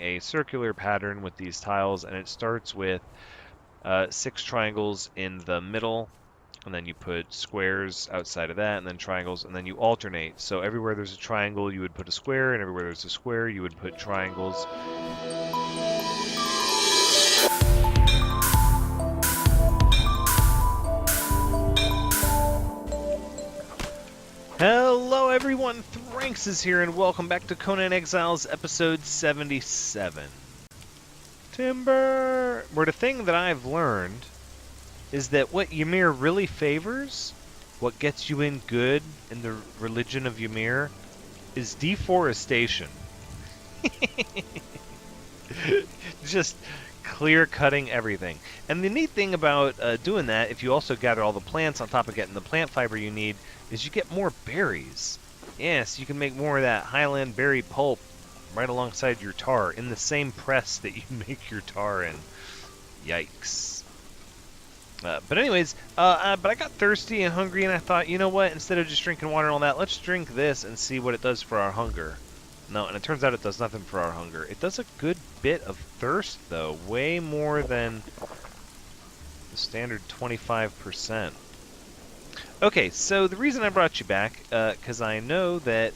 a circular pattern with these tiles, and it starts with 6 triangles in the middle, and then you put squares outside of that, and then triangles, and then you alternate. So everywhere there's a triangle, you would put a square, and everywhere there's a square, you would put triangles. Hello everyone, Thranxes here, and welcome back to Conan Exiles episode 77. Timber! Where the thing that I've learned is that what Ymir really favors, what gets you in good in the religion of Ymir, is deforestation. Just clear-cutting everything. And the neat thing about doing that, if you also gather all the plants on top of getting the plant fiber you need, is you get more berries. Yes, you can make more of that Highland berry pulp right alongside your tar in the same press that you make your tar in. Yikes. But anyways, but I got thirsty and hungry, and I thought, you know what, instead of just drinking water and all that, let's drink this and see what it does for our hunger. No, and it turns out it does nothing for our hunger. It does a good bit of thirst, though. Way more than the standard 25%. Okay, so the reason I brought you back, because I know that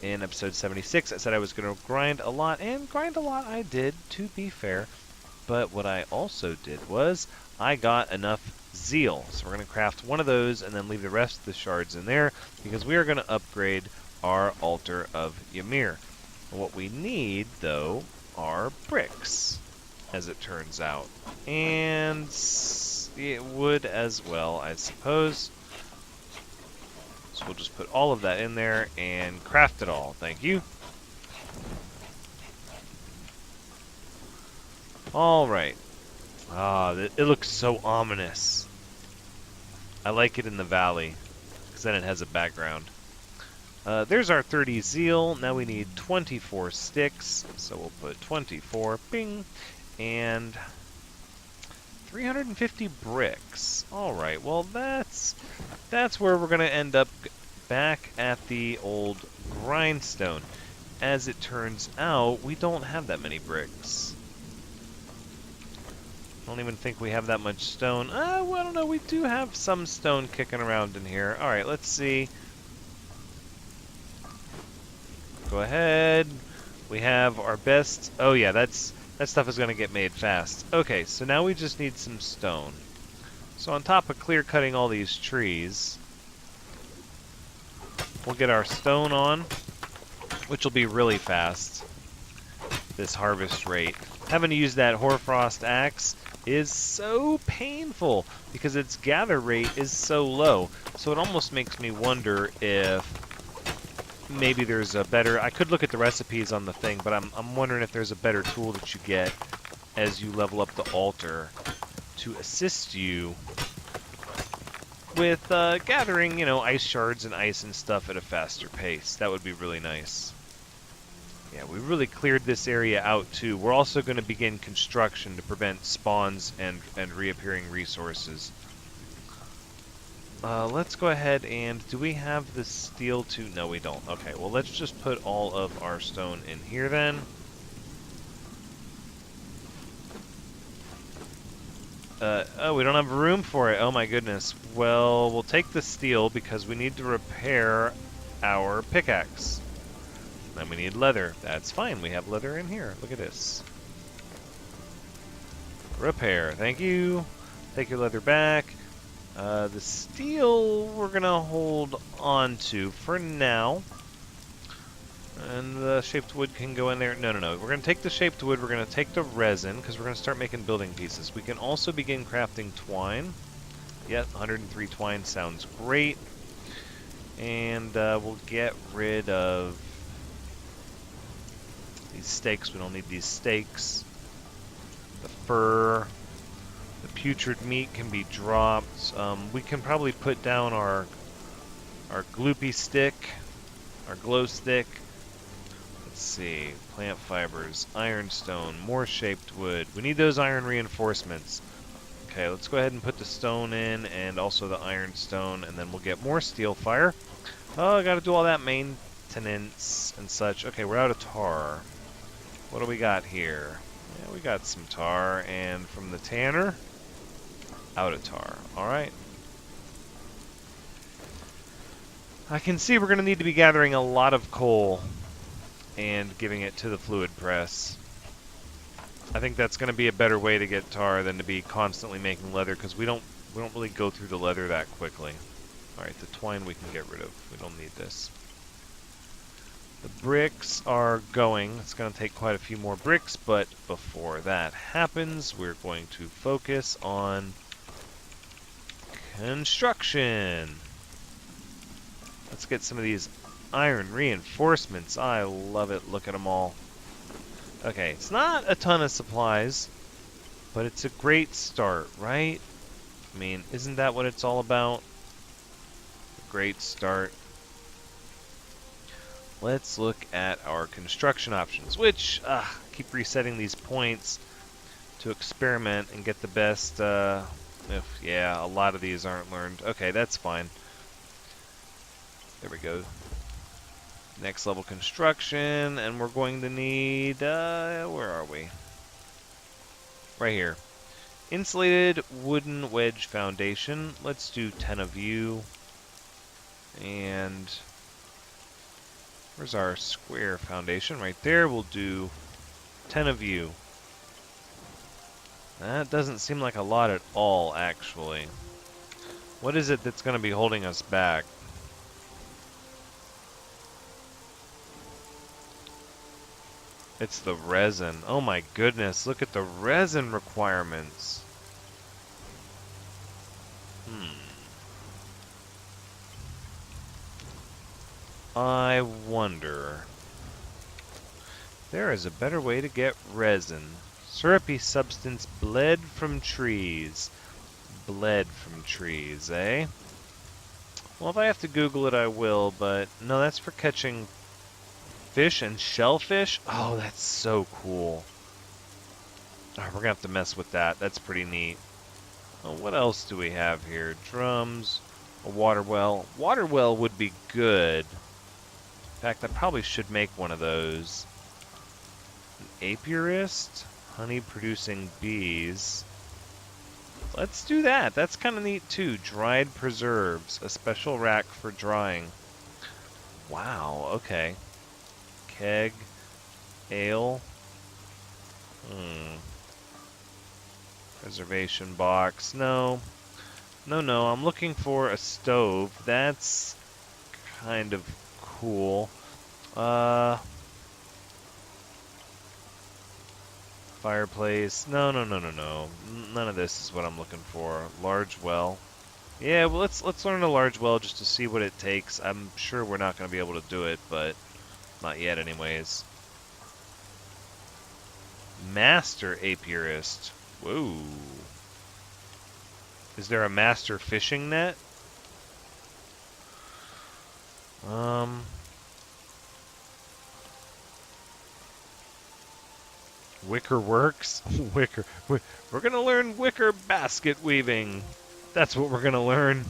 in episode 76 I said I was going to grind a lot, and grind a lot I did, to be fair. But what I also did was I got enough zeal. So we're going to craft one of those and then leave the rest of the shards in there, because we are going to upgrade our altar of Ymir. And what we need, though, are bricks, as it turns out. And wood as well, I suppose. So we'll just put all of that in there and craft it all. Thank you. Alright. It looks so ominous. I like it in the valley, because then it has a background. There's our 30 zeal. Now we need 24 sticks, so we'll put 24, bing, and 350 bricks. Alright, well that's where we're going to end up, back at the old grindstone. As it turns out, we don't have that many bricks. I don't even think we have that much stone. Well, I don't know, we do have some stone kicking around in here. Alright, let's see. Go ahead. We have our best... Oh yeah, that stuff is going to get made fast. Okay, so now we just need some stone. So on top of clear cutting all these trees, we'll get our stone on, which will be really fast, this harvest rate. Having to use that hoarfrost axe is so painful because its gather rate is so low. So it almost makes me wonder if maybe there's a better... I could look at the recipes on the thing, but I'm wondering if there's a better tool that you get as you level up the altar to assist you with gathering, you know, ice shards and ice and stuff at a faster pace. That would be really nice. Yeah, we really cleared this area out too. We're also going to begin construction to prevent spawns and reappearing resources. Let's go ahead and... Do we have the steel to... No, we don't. Okay, well, let's just put all of our stone in here then. Oh, we don't have room for it. Oh my goodness. Well, we'll take the steel because we need to repair our pickaxe. Then we need leather. That's fine. We have leather in here. Look at this. Repair. Thank you. Take your leather back. The steel we're going to hold on to for now. And the shaped wood can go in there. No. We're going to take the shaped wood. We're going to take the resin because we're going to start making building pieces. We can also begin crafting twine. Yep, 103 twine sounds great. And we'll get rid of these stakes. We don't need these stakes. The fur. The putrid meat can be dropped. We can probably put down our gloopy stick, our glow stick. Let's see, plant fibers, ironstone, more shaped wood. We need those iron reinforcements. Okay, let's go ahead and put the stone in and also the ironstone, and then we'll get more steel fire. Oh, I gotta do all that maintenance and such. Okay, we're out of tar. What do we got here? Yeah, we got some tar, and from the tanner, out of tar. Alright. I can see we're going to need to be gathering a lot of coal and giving it to the fluid press. I think that's going to be a better way to get tar than to be constantly making leather, because we don't really go through the leather that quickly. Alright, the twine we can get rid of. We don't need this. The bricks are going. It's going to take quite a few more bricks, but before that happens, we're going to focus on construction. Let's get some of these iron reinforcements. I love it. Look at them all. Okay, it's not a ton of supplies, but it's a great start, right? I mean, isn't that what it's all about? A great start. Let's look at our construction options, which, keep resetting these points to experiment and get the best, yeah, a lot of these aren't learned. Okay, that's fine. There we go. Next level construction, and we're going to need, where are we? Right here. Insulated wooden wedge foundation. Let's do 10 of you. And where's our square foundation? Right there. We'll do 10 of you. That doesn't seem like a lot at all, actually. What is it that's going to be holding us back? It's the resin. Oh my goodness, look at the resin requirements. I wonder. There is a better way to get resin. Syrupy substance bled from trees. Bled from trees, eh? Well, if I have to Google it, I will, but no, that's for catching fish and shellfish? Oh, that's so cool. Oh, we're gonna have to mess with that. That's pretty neat. Oh, what else do we have here? Drums, a water well. Water well would be good. In fact, I probably should make one of those. An apiarist, honey producing bees. Let's do that. That's kind of neat too. Dried preserves, a special rack for drying. Wow, okay. Keg, ale, preservation box, no, I'm looking for a stove, that's kind of cool, fireplace, no, none of this is what I'm looking for. Large well, yeah, well, let's learn a large well just to see what it takes. I'm sure we're not going to be able to do it, but not yet, anyways. Master apiarist. Whoa. Is there a master fishing net? Wicker works? Wicker. We're gonna learn wicker basket weaving. That's what we're gonna learn.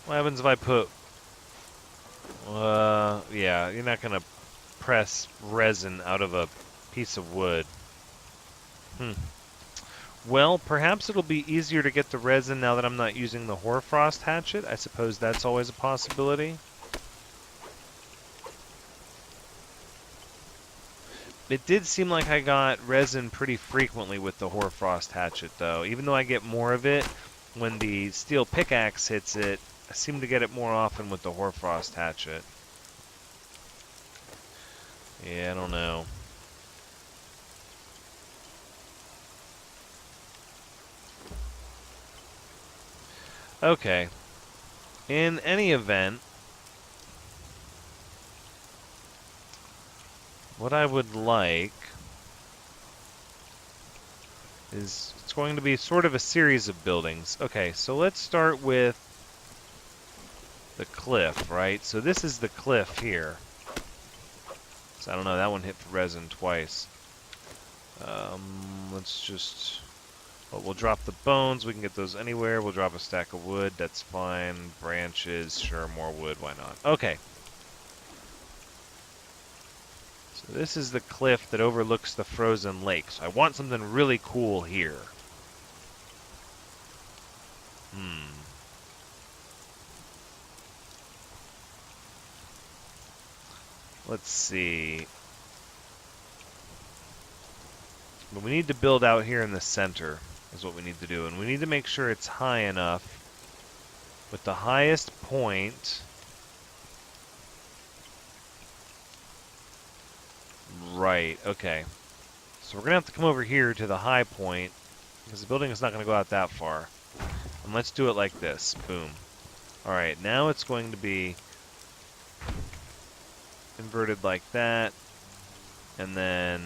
What happens if I put... yeah, you're not going to press resin out of a piece of wood. Well, perhaps it'll be easier to get the resin now that I'm not using the hoarfrost hatchet. I suppose that's always a possibility. It did seem like I got resin pretty frequently with the hoarfrost hatchet, though. Even though I get more of it, when the steel pickaxe hits it, I seem to get it more often with the hoarfrost hatchet. Yeah, I don't know. Okay. In any event, what I would like is, it's going to be sort of a series of buildings. Okay, so let's start with the cliff, right? So this is the cliff here. So I don't know, that one hit for resin twice. Let's just... But we'll drop the bones. We can get those anywhere. We'll drop a stack of wood. That's fine. Branches. Sure, more wood. Why not? Okay. So this is the cliff that overlooks the frozen lake. So I want something really cool here. Let's see. But we need to build out here in the center, is what we need to do. And we need to make sure it's high enough with the highest point. Right, okay. So we're going to have to come over here to the high point, because the building is not going to go out that far. And let's do it like this. Boom. Alright, now it's going to be inverted like that. And then...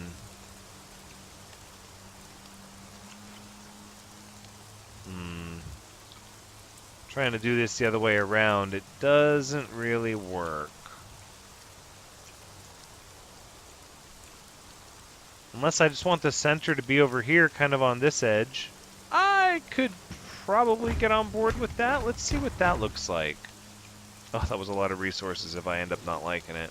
trying to do this the other way around, it doesn't really work. Unless I just want the center to be over here, kind of on this edge. I could probably get on board with that. Let's see what that looks like. Oh, that was a lot of resources if I end up not liking it.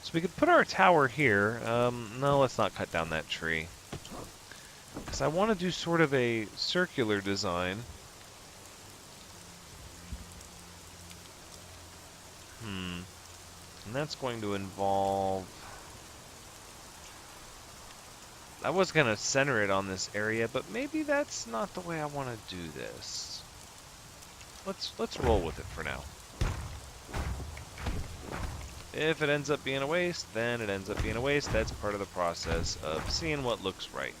So we could put our tower here. No, let's not cut down that tree. Because I want to do sort of a circular design. And that's going to involve... I was going to center it on this area, but maybe that's not the way I want to do this. Let's roll with it for now. If it ends up being a waste, then it ends up being a waste. That's part of the process of seeing what looks right.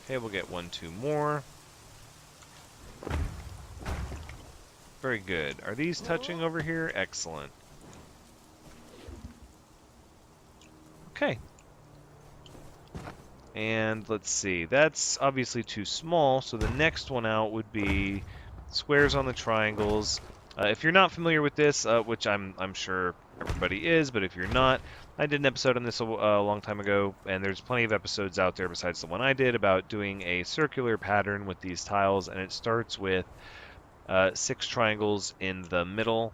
Okay, we'll get 1, 2 more. Very good. Are these touching over here? Excellent. Okay. And let's see. That's obviously too small, so the next one out would be squares on the triangles. If you're not familiar with this, which I'm sure everybody is, but if you're not, I did an episode on this a long time ago, and there's plenty of episodes out there besides the one I did about doing a circular pattern with these tiles, and it starts with 6 triangles in the middle,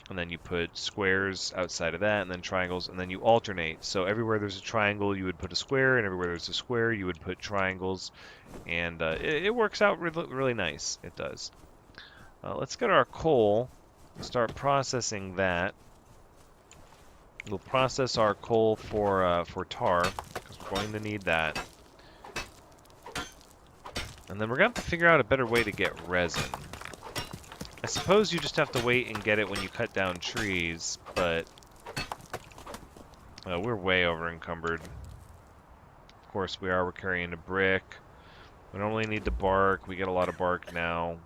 and then you put squares outside of that, and then triangles, and then you alternate. So everywhere there's a triangle, you would put a square, and everywhere there's a square, you would put triangles, and it works out really nice. It does. Let's get our coal, start processing that. We'll process our coal for tar, because we're going to need that. And then we're going to have to figure out a better way to get resin. I suppose you just have to wait and get it when you cut down trees, but we're way over encumbered. Of course we are. We're carrying a brick. We don't really need the bark. We get a lot of bark now.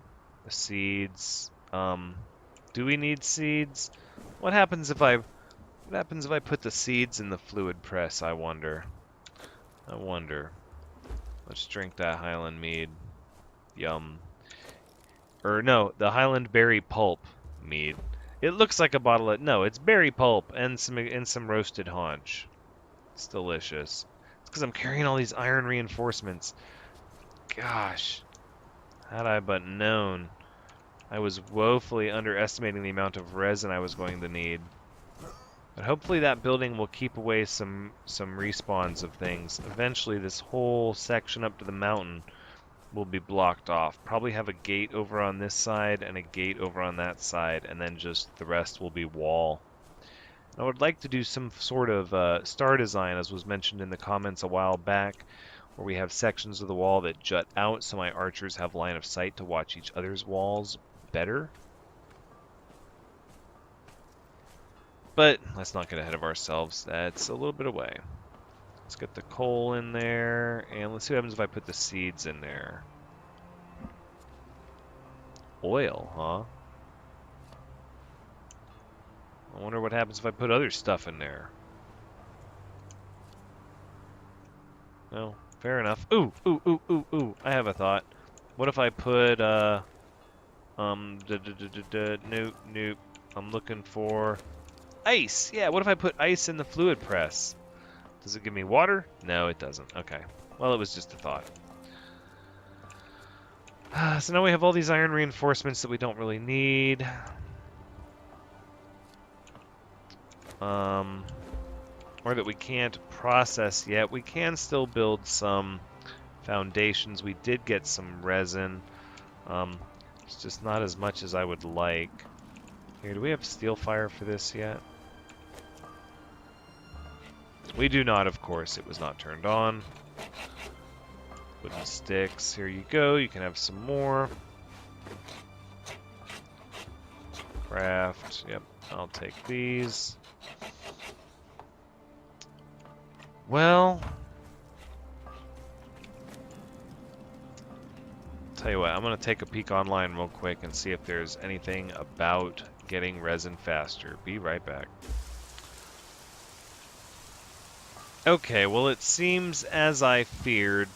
The seeds. Do we need seeds? What happens if I put the seeds in the fluid press? I wonder. Let's drink that Highland mead. Yum. Or no, the Highland berry pulp mead. It looks like a bottle of... No, it's berry pulp and some roasted haunch. It's delicious. It's because I'm carrying all these iron reinforcements. Gosh. Had I but known. I was woefully underestimating the amount of resin I was going to need. But hopefully that building will keep away some respawns of things. Eventually this whole section up to the mountain will be blocked off. Probably have a gate over on this side and a gate over on that side, and then just the rest will be wall. I would like to do some sort of star design, as was mentioned in the comments a while back, where we have sections of the wall that jut out so my archers have line of sight to watch each other's walls better. But let's not get ahead of ourselves. That's a little bit away. Let's get the coal in there, and let's see what happens if I put the seeds in there. Oil, huh? I wonder what happens if I put other stuff in there. No, fair enough. Ooh, ooh. I have a thought. What if I put, nope. I'm looking for ice. Yeah, what if I put ice in the fluid press? Does it give me water? No, it doesn't. Okay. Well, it was just a thought. So now we have all these iron reinforcements that we don't really need. Or that we can't process yet. We can still build some foundations. We did get some resin. It's just not as much as I would like. Here, do we have steel fire for this yet? We do not, of course. It was not turned on. Wooden sticks. Here you go. You can have some more. Craft. Yep, I'll take these. Well, tell you what, I'm going to take a peek online real quick and see if there's anything about getting resin faster. Be right back. Okay, well it seems as I feared,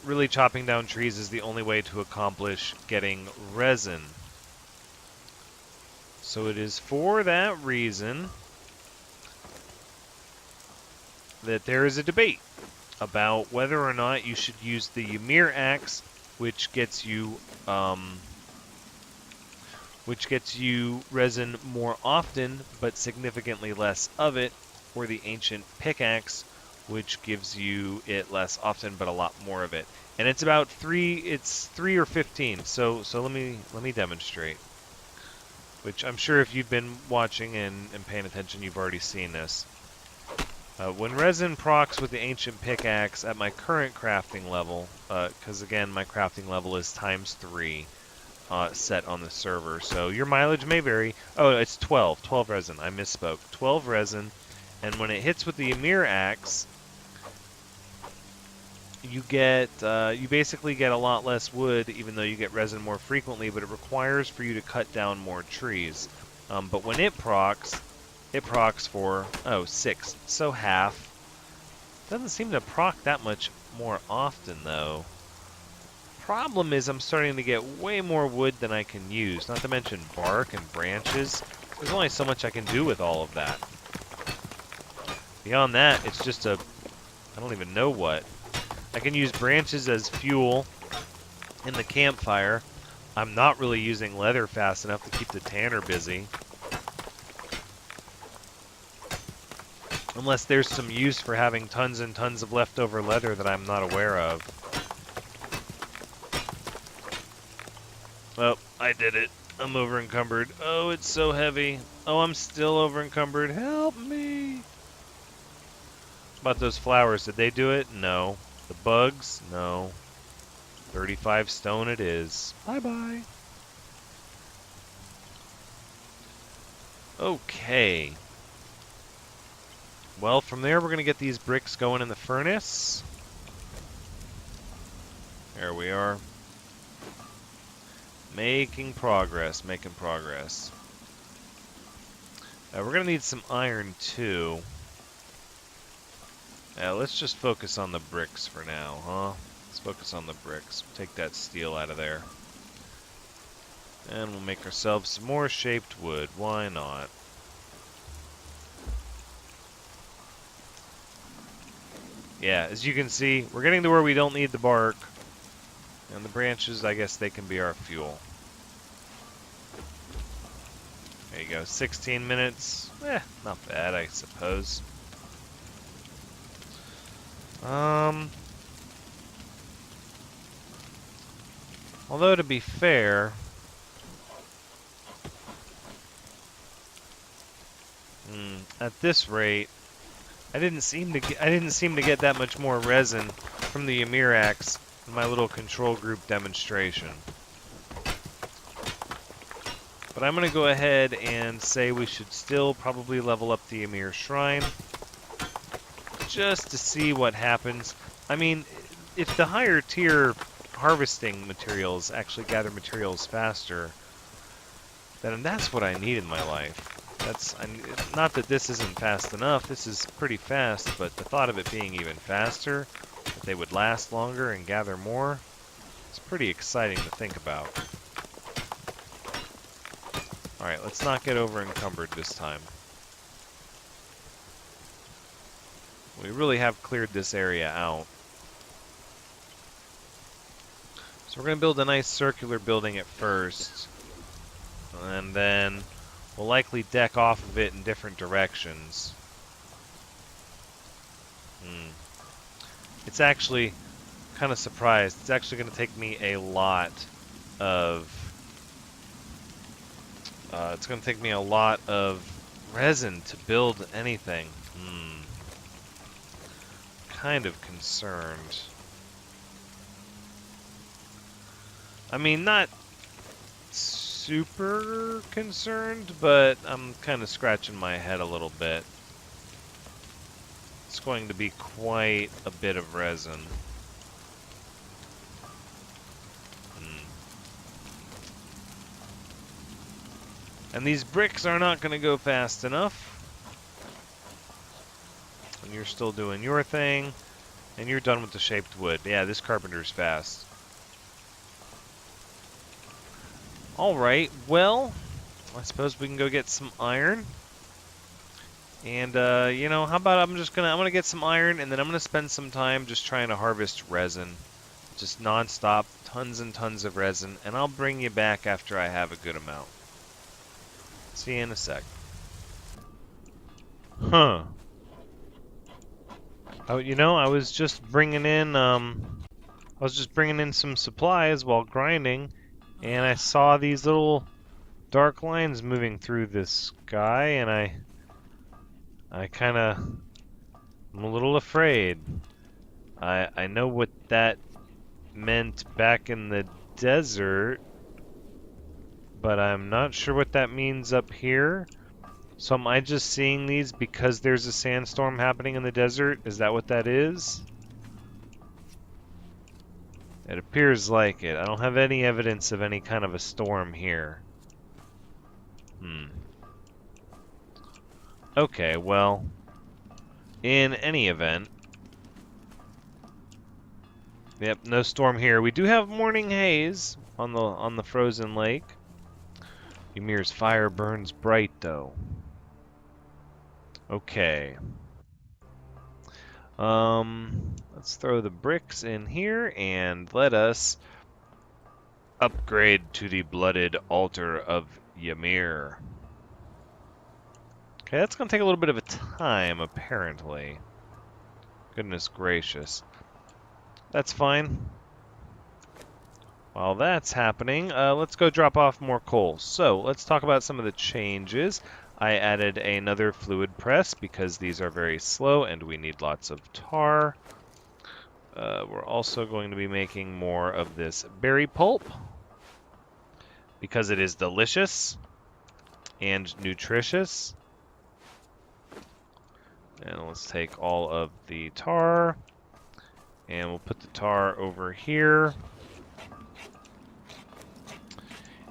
really chopping down trees is the only way to accomplish getting resin. So it is for that reason that there is a debate about whether or not you should use the Ymir axe, which gets you resin more often but significantly less of it, or the ancient pickaxe, which gives you it less often but a lot more of it. And it's about 3 or 15. So let me demonstrate. Which I'm sure if you've been watching and paying attention, you've already seen this. When resin procs with the ancient pickaxe at my current crafting level, because again my crafting level is ×3 set on the server, so your mileage may vary. Oh, it's 12 resin. I misspoke. 12 resin, and when it hits with the Ymir axe, you basically get a lot less wood, even though you get resin more frequently. But it requires for you to cut down more trees. But when it procs for 6, so half. Doesn't seem to proc that much more often though. Problem is I'm starting to get way more wood than I can use, not to mention bark and branches. There's only so much I can do with all of that. Beyond that, it's just I don't even know what. I can use branches as fuel in the campfire. I'm not really using leather fast enough to keep the tanner busy. Unless there's some use for having tons and tons of leftover leather that I'm not aware of. Oh, I did it. I'm over encumbered. Oh, it's so heavy. Oh, I'm still over encumbered. Help me. What about those flowers? Did they do it? No. The bugs? No. 35 stone it is. Bye-bye. Okay. Well, from there we're going to get these bricks going in the furnace. There we are. Making progress, making progress. We're going to need some iron too. Let's just focus on the bricks for now, huh? Let's focus on the bricks. Take that steel out of there. And we'll make ourselves some more shaped wood. Why not? Yeah, as you can see, we're getting to where we don't need the bark. And the branches, I guess they can be our fuel. There you go, 16 minutes. Not bad, I suppose. Although to be fair, at this rate, I didn't seem to get that much more resin from the Ymir axe in my little control group demonstration. But I'm going to go ahead and say we should still probably level up the Ymir shrine just to see what happens. I mean, if the higher tier harvesting materials actually gather materials faster, then that's what I need in my life. Not that this isn't fast enough, this is pretty fast, but the thought of it being even faster, that they would last longer and gather more, it's pretty exciting to think about. Alright, let's not get over encumbered this time. We really have cleared this area out. So we're going to build a nice circular building at first. And then we'll likely deck off of it in different directions. It's actually kind of surprised. It's actually going to take me a lot of... it's going to take me a lot of resin to build anything. Kind of concerned. I mean, not super concerned, but I'm kind of scratching my head a little bit. It's going to be quite a bit of resin. And these bricks are not going to go fast enough. And you're still doing your thing. And you're done with the shaped wood. Yeah, this carpenter's fast. Alright, well, I suppose we can go get some iron. And, you know, how about I'm gonna get some iron, and then I'm gonna spend some time just trying to harvest resin. Just non-stop, tons and tons of resin, and I'll bring you back after I have a good amount. See you in a sec. Huh. Oh, you know, I was just bringing in some supplies while grinding, and I saw these little dark lines moving through the sky, and I'm a little afraid. I know what that meant back in the desert, but I'm not sure what that means up here. So am I just seeing these because there's a sandstorm happening in the desert? Is that what that is? It appears like it. I don't have any evidence of any kind of a storm here. Okay, well, in any event, yep, no storm here. We do have morning haze on the frozen lake. Ymir's fire burns bright, though. Okay. Let's throw the bricks in here and let us upgrade to the blooded altar of Yamir. Okay, that's going to take a little bit of a time, apparently. Goodness gracious. That's fine. While that's happening, let's go drop off more coal. So, let's talk about some of the changes. I added another fluid press because these are very slow and we need lots of tar. We're also going to be making more of this berry pulp because it is delicious and nutritious. And let's take all of the tar and we'll put the tar over here.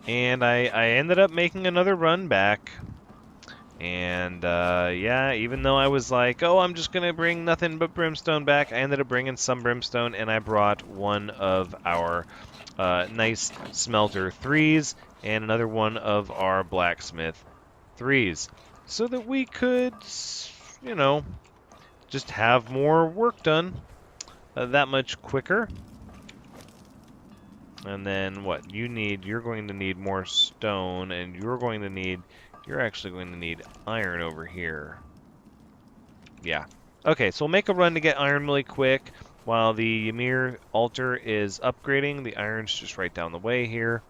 And I ended up making another run back. And, yeah, even though I was like, oh, I'm just going to bring nothing but brimstone back, I ended up bringing some brimstone, and I brought one of our nice smelter 3s and another one of our blacksmith 3s. So that we could, you know, just have more work done that much quicker. And then what you need, you're going to need more stone, and you're actually going to need iron over here. Yeah. Okay, so we'll make a run to get iron really quick while the Ymir altar is upgrading. The iron's just right down the way here.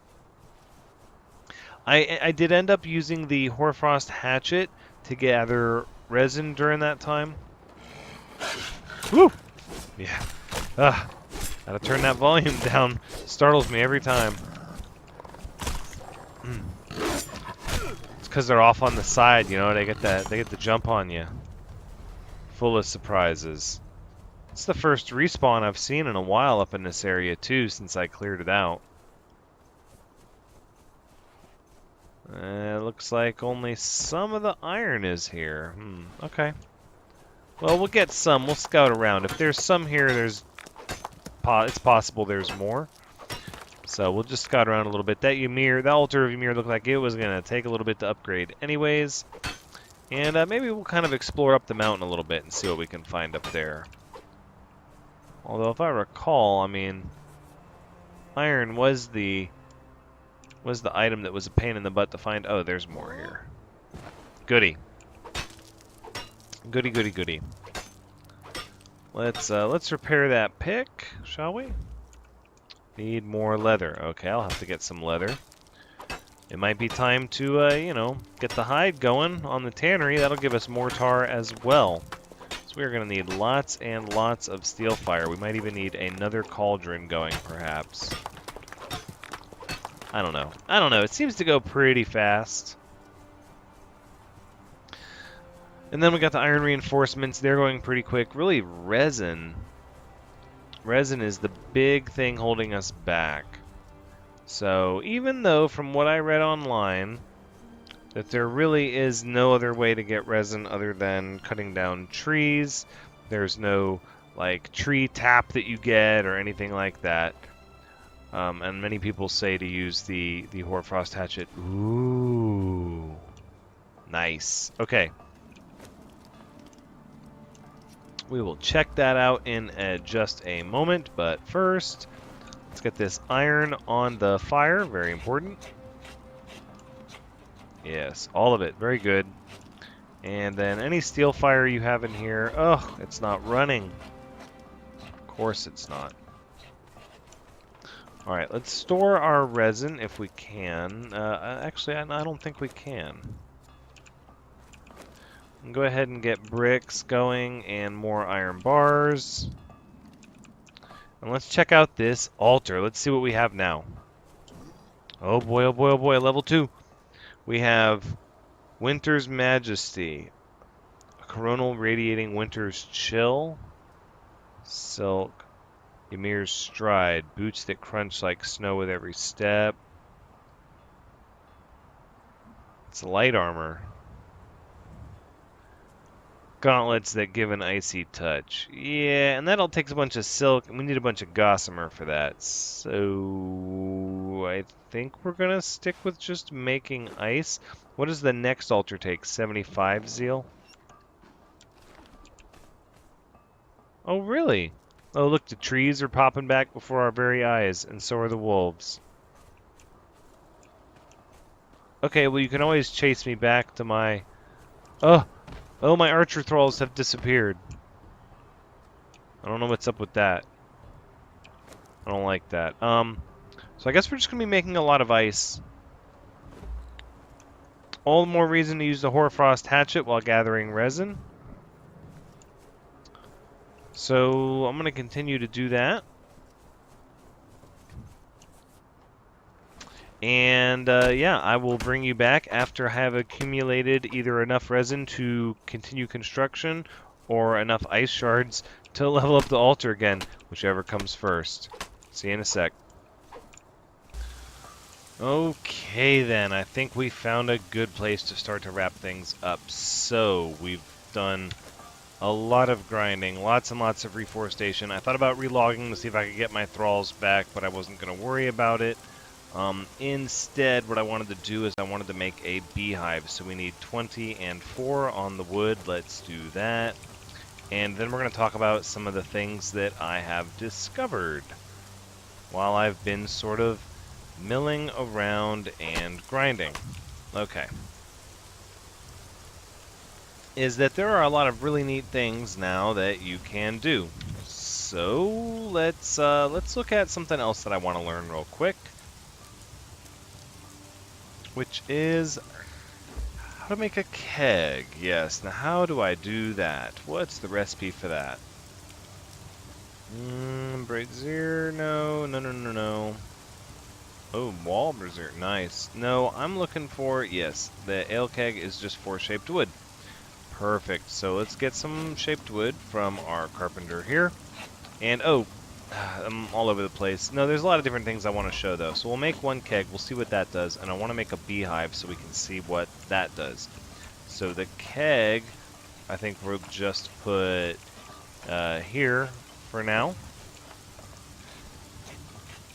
I did end up using the hoarfrost hatchet to gather resin during that time. Woo! Yeah. Gotta turn that volume down. Startles me every time. It's because they're off on the side, you know. They get the jump on you. Full of surprises. It's the first respawn I've seen in a while up in this area too, since I cleared it out. It looks like only some of the iron is here. Okay. Well, we'll get some. We'll scout around. If there's some here, it's possible there's more. So we'll just scout around a little bit. That altar of Ymir looked like it was going to take a little bit to upgrade anyways. And maybe we'll kind of explore up the mountain a little bit and see what we can find up there. Although, if I recall, I mean, iron was the item that was a pain in the butt to find. Oh, there's more here. Goody. Goody, goody, goody. Let's repair that pick, shall we? Need more leather. Okay, I'll have to get some leather. It might be time to, you know, get the hide going on the tannery. That'll give us more tar as well. So we're going to need lots and lots of steel fire. We might even need another cauldron going, perhaps. I don't know. I don't know. It seems to go pretty fast. And then we got the iron reinforcements. They're going pretty quick. Really, resin. Resin is the big thing holding us back. So even though, from what I read online, that there really is no other way to get resin other than cutting down trees. There's no, like, tree tap that you get or anything like that. And many people say to use the hoarfrost hatchet. Ooh. Nice. Okay. We will check that out in just a moment, but first, let's get this iron on the fire. Very important. Yes, all of it. Very good. And then any steel fire you have in here. Oh, it's not running. Of course it's not. Alright, let's store our resin if we can. Actually, I don't think we can. Go ahead and get bricks going and more iron bars. And let's check out this altar. Let's see what we have now. Oh boy, oh boy, oh boy, level 2. We have Winter's Majesty, a coronal radiating Winter's Chill, Silk, Ymir's Stride, boots that crunch like snow with every step. It's light armor. Gauntlets that give an icy touch. Yeah, and that all takes a bunch of silk, and we need a bunch of gossamer for that. So I think we're gonna stick with just making ice. What does the next altar take? 75 zeal? Oh, really? Oh, look, the trees are popping back before our very eyes, and so are the wolves. Okay, well, you can always chase me back to my... Oh! Oh, my archer thralls have disappeared. I don't know what's up with that. I don't like that. So I guess we're just going to be making a lot of ice. All the more reason to use the hoarfrost hatchet while gathering resin. So I'm going to continue to do that. And yeah, I will bring you back after I have accumulated either enough resin to continue construction or enough ice shards to level up the altar again, whichever comes first. See you in a sec. Okay then, I think we found a good place to start to wrap things up. So, we've done a lot of grinding, lots and lots of reforestation. I thought about relogging to see if I could get my thralls back, but I wasn't going to worry about it. Instead, what I wanted to do is I wanted to make a beehive. So we need 20 and 4 on the wood. Let's do that. And then we're going to talk about some of the things that I have discovered while I've been sort of milling around and grinding. Okay. Is that there are a lot of really neat things now that you can do. So let's look at something else that I want to learn real quick, which is how to make a keg. Yes, now how do I do that? What's the recipe for that? Brazier, no. Oh, wall brazier, nice. No, I'm looking for, yes, the ale keg is just for shaped wood. Perfect, so let's get some shaped wood from our carpenter here. And, oh, I'm all over the place. No, there's a lot of different things I want to show, though. So we'll make one keg. We'll see what that does. And I want to make a beehive so we can see what that does. So the keg, I think we'll just put here for now.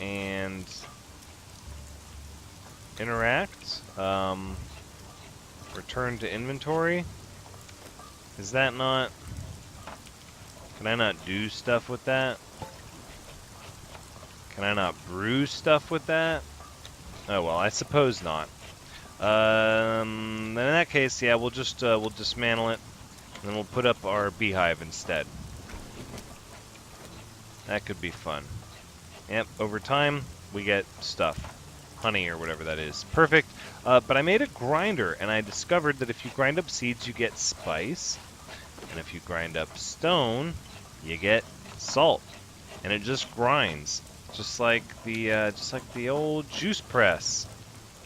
And interact. Return to inventory. Is that not... Can I not do stuff with that? Can I not brew stuff with that? Oh well, I suppose not. In that case, yeah, we'll dismantle it, and then we'll put up our beehive instead. That could be fun. Yep, over time, we get stuff. Honey or whatever that is. Perfect. But I made a grinder, and I discovered that if you grind up seeds, you get spice. And if you grind up stone, you get salt. And it just grinds. Just like the old juice press.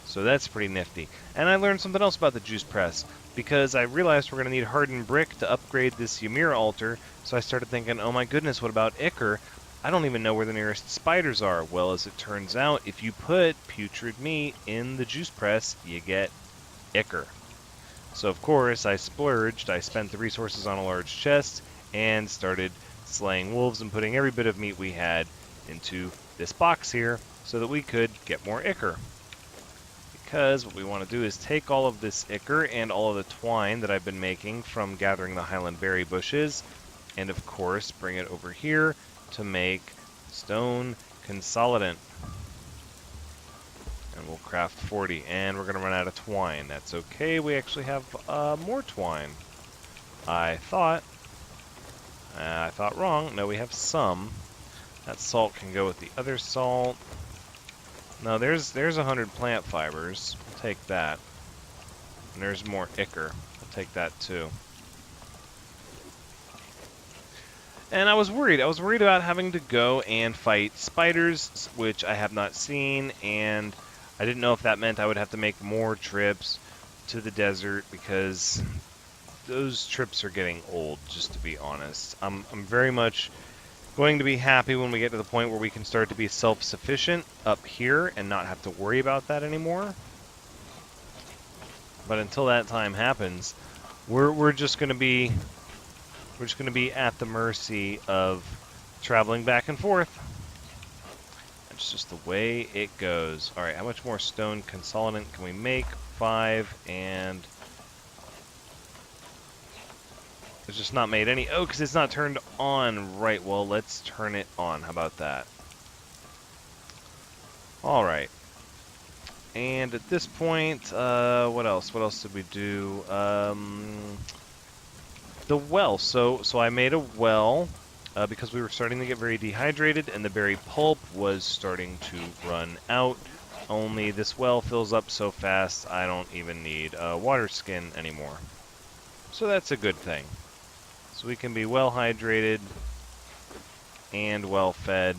So that's pretty nifty. And I learned something else about the juice press, because I realized we're going to need hardened brick to upgrade this Ymir altar. So I started thinking, oh my goodness, what about ichor? I don't even know where the nearest spiders are. Well, as it turns out, if you put putrid meat in the juice press, you get ichor. So of course, I splurged. I spent the resources on a large chest and started slaying wolves and putting every bit of meat we had into this box here so that we could get more ichor. Because what we want to do is take all of this ichor and all of the twine that I've been making from gathering the highland berry bushes, and of course bring it over here to make stone consolidant. And we'll craft 40, and we're going to run out of twine. That's okay, we actually have more twine. I thought wrong. No, we have some. That salt can go with the other salt. No, there's 100 plant fibers. We'll take that. And there's more ichor. We'll take that too. And I was worried. I was worried about having to go and fight spiders, which I have not seen, and I didn't know if that meant I would have to make more trips to the desert, because those trips are getting old, just to be honest. I'm very much going to be happy when we get to the point where we can start to be self-sufficient up here and not have to worry about that anymore. But until that time happens, we're just going to be at the mercy of traveling back and forth. That's just the way it goes. All right, how much more stone consolidant can we make? 5, and it's just not made any. Oh, because it's not turned on. Right, well, let's turn it on. How about that? All right. And at this point, what else? What else did we do? The well. So I made a well because we were starting to get very dehydrated, and the berry pulp was starting to run out. Only this well fills up so fast, I don't even need a water skin anymore. So that's a good thing. So we can be well hydrated and well fed.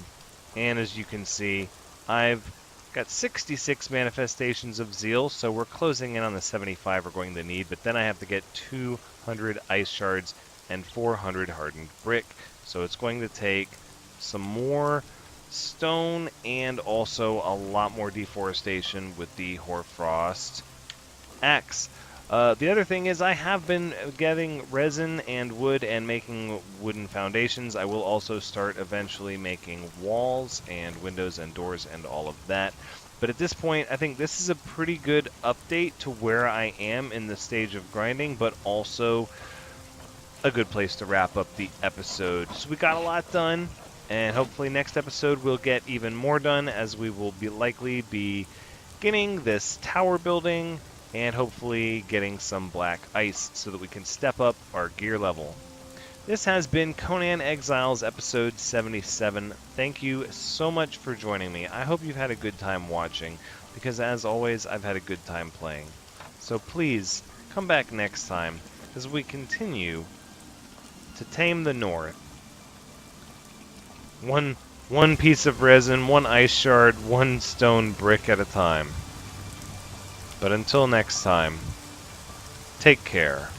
And as you can see, I've got 66 manifestations of zeal, so we're closing in on the 75 we're going to need, but then I have to get 200 ice shards and 400 hardened brick. So it's going to take some more stone and also a lot more deforestation with the hoarfrost axe. The other thing is I have been getting resin and wood and making wooden foundations. I will also start eventually making walls and windows and doors and all of that. But at this point, I think this is a pretty good update to where I am in the stage of grinding, but also a good place to wrap up the episode. So we got a lot done, and hopefully next episode we'll get even more done, as we will likely be beginning this tower building and hopefully getting some black ice so that we can step up our gear level. This has been Conan Exiles episode 77. Thank you so much for joining me. I hope you've had a good time watching, because as always, I've had a good time playing. So please, come back next time as we continue to tame the North. One piece of resin, one ice shard, one stone brick at a time. But until next time, take care.